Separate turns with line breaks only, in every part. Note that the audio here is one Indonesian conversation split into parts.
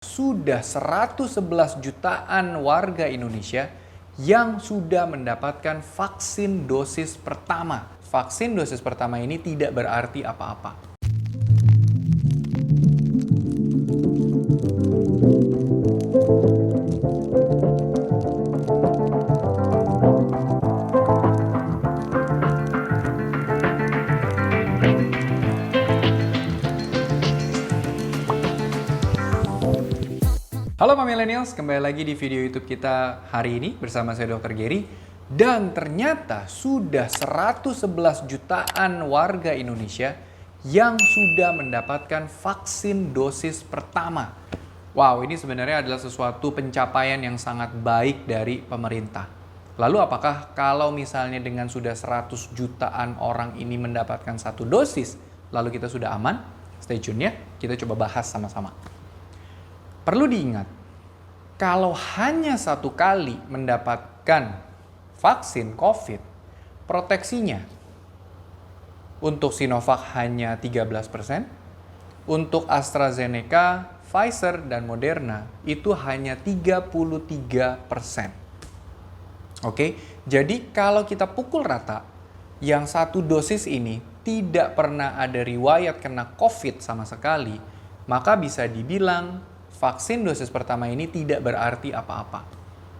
Sudah 111 jutaan warga Indonesia yang sudah mendapatkan vaksin dosis pertama. Vaksin dosis pertama ini tidak berarti apa-apa. Halo Pak Millennials, kembali lagi di video YouTube kita hari ini bersama saya Dr. Gary. Dan ternyata sudah 111 jutaan warga Indonesia yang sudah mendapatkan vaksin dosis pertama. Wow, ini sebenarnya adalah sesuatu pencapaian yang sangat baik dari pemerintah. Lalu apakah kalau misalnya dengan sudah 100 jutaan orang ini mendapatkan satu dosis, lalu kita sudah aman? Stay tune ya, kita coba bahas sama-sama. Perlu diingat, kalau hanya satu kali mendapatkan vaksin COVID, proteksinya untuk Sinovac hanya 13%, untuk AstraZeneca, Pfizer, dan Moderna itu hanya 33%. Oke, jadi kalau kita pukul rata, yang satu dosis ini tidak pernah ada riwayat kena COVID sama sekali, maka bisa dibilang vaksin dosis pertama ini tidak berarti apa-apa.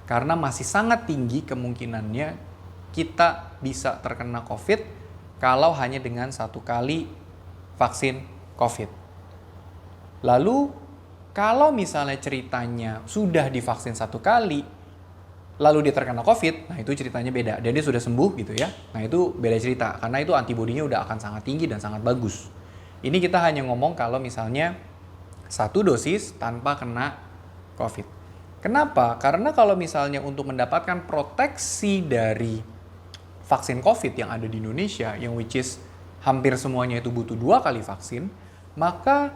Karena masih sangat tinggi kemungkinannya kita bisa terkena COVID kalau hanya dengan satu kali vaksin COVID. Lalu, kalau misalnya ceritanya sudah divaksin satu kali, lalu dia terkena COVID, nah itu ceritanya beda. Dan dia sudah sembuh gitu ya. Nah itu beda cerita, karena itu antibodinya udah akan sangat tinggi dan sangat bagus. Ini kita hanya ngomong kalau misalnya satu dosis tanpa kena COVID. Kenapa? Karena kalau misalnya untuk mendapatkan proteksi dari vaksin COVID yang ada di Indonesia, yang which is hampir semuanya itu butuh 2 kali vaksin, maka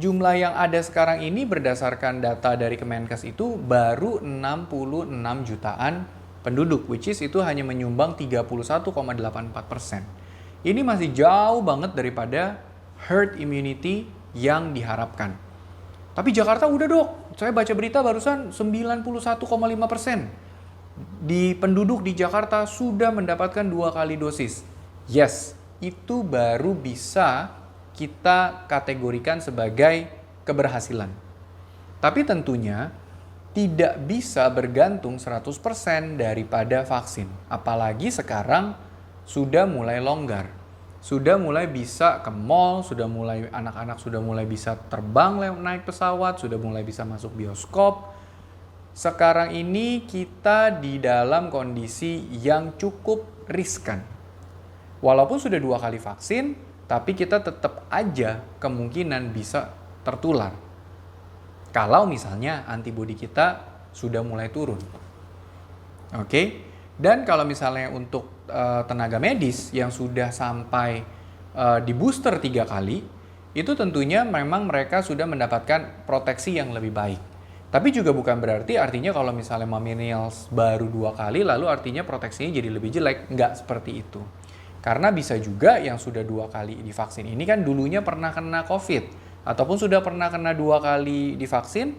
jumlah yang ada sekarang ini berdasarkan data dari Kemenkes itu baru 66 jutaan penduduk, which is itu hanya menyumbang 31,84%. Ini masih jauh banget daripada herd immunity yang diharapkan. Tapi Jakarta udah dok, saya baca berita barusan 91,5% di penduduk di Jakarta sudah mendapatkan 2 kali dosis. Yes, itu baru bisa kita kategorikan sebagai keberhasilan. Tapi tentunya tidak bisa bergantung 100% daripada vaksin. Apalagi sekarang sudah mulai longgar. Sudah mulai bisa ke mall, anak-anak sudah mulai bisa terbang naik pesawat, sudah mulai bisa masuk bioskop. Sekarang ini kita di dalam kondisi yang cukup riskan. Walaupun sudah 2 kali vaksin, tapi kita tetap aja kemungkinan bisa tertular. Kalau misalnya antibodi kita sudah mulai turun. Oke? Dan kalau misalnya untuk tenaga medis yang sudah sampai di booster 3 kali, itu tentunya memang mereka sudah mendapatkan proteksi yang lebih baik. Tapi juga bukan berarti artinya kalau misalnya millennials baru 2 kali, lalu artinya proteksinya jadi lebih jelek. Nggak seperti itu. Karena bisa juga yang sudah 2 kali divaksin ini kan dulunya pernah kena COVID. Ataupun sudah pernah kena 2 kali divaksin,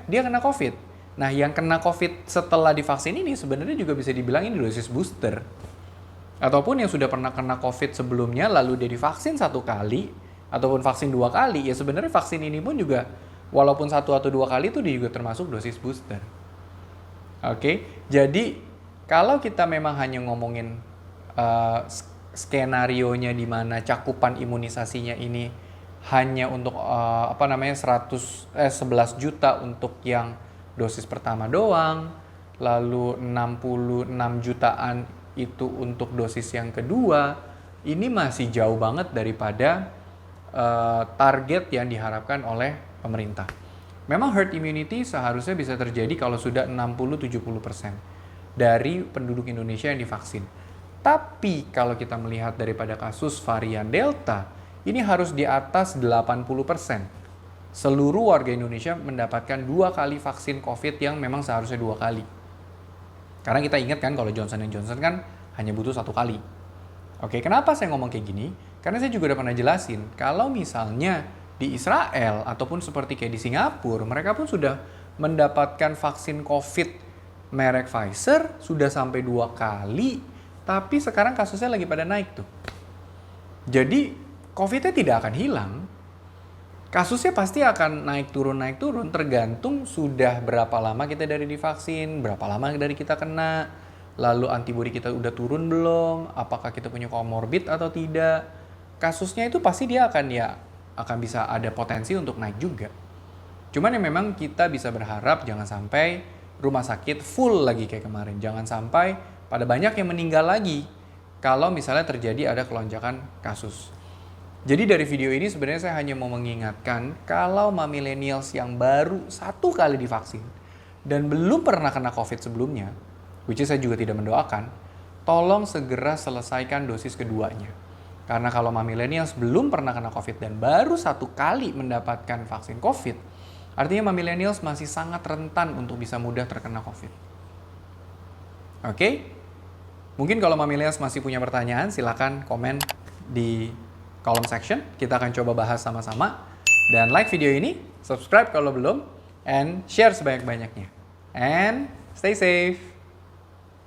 dia kena COVID. Nah, yang kena COVID setelah divaksin ini sebenarnya juga bisa dibilang ini dosis booster. Ataupun yang sudah pernah kena COVID sebelumnya, lalu dia divaksin 1 kali, ataupun vaksin 2 kali, ya sebenarnya vaksin ini pun juga, walaupun 1 atau 2 kali itu dia juga termasuk dosis booster. Oke, jadi kalau kita memang hanya ngomongin skenario-nya di mana cakupan imunisasinya ini hanya untuk 11 juta untuk yang dosis pertama doang, lalu 66 jutaan itu untuk dosis yang kedua, ini masih jauh banget daripada target yang diharapkan oleh pemerintah. Memang herd immunity seharusnya bisa terjadi kalau sudah 60-70% dari penduduk Indonesia yang divaksin. Tapi kalau kita melihat daripada kasus varian Delta, ini harus di atas 80%. Seluruh warga Indonesia mendapatkan 2 kali vaksin COVID yang memang seharusnya 2 kali. Karena kita ingat kan kalau Johnson & Johnson kan hanya butuh 1 kali. Oke, kenapa saya ngomong kayak gini? Karena saya juga udah pernah jelasin, kalau misalnya di Israel ataupun seperti kayak di Singapura, mereka pun sudah mendapatkan vaksin COVID merek Pfizer sudah sampai 2 kali, tapi sekarang kasusnya lagi pada naik tuh. Jadi COVID-nya tidak akan hilang. Kasusnya pasti akan naik turun tergantung sudah berapa lama kita dari divaksin, berapa lama dari kita kena, lalu antibodi kita udah turun belum, apakah kita punya komorbid atau tidak. Kasusnya itu pasti dia akan bisa ada potensi untuk naik juga. Cuman yang memang kita bisa berharap jangan sampai rumah sakit full lagi kayak kemarin. Jangan sampai pada banyak yang meninggal lagi kalau misalnya terjadi ada kelonjakan kasus. Jadi dari video ini sebenarnya saya hanya mau mengingatkan kalau millennials yang baru 1 kali divaksin dan belum pernah kena COVID sebelumnya, which is saya juga tidak mendoakan, tolong segera selesaikan dosis keduanya. Karena kalau millennials belum pernah kena COVID dan baru 1 kali mendapatkan vaksin COVID, artinya millennials masih sangat rentan untuk bisa mudah terkena COVID. Oke? Mungkin kalau millennials masih punya pertanyaan, silakan komen di kolom section, kita akan coba bahas sama-sama. Dan like video ini, subscribe kalau belum, and share sebanyak-banyaknya. And stay safe!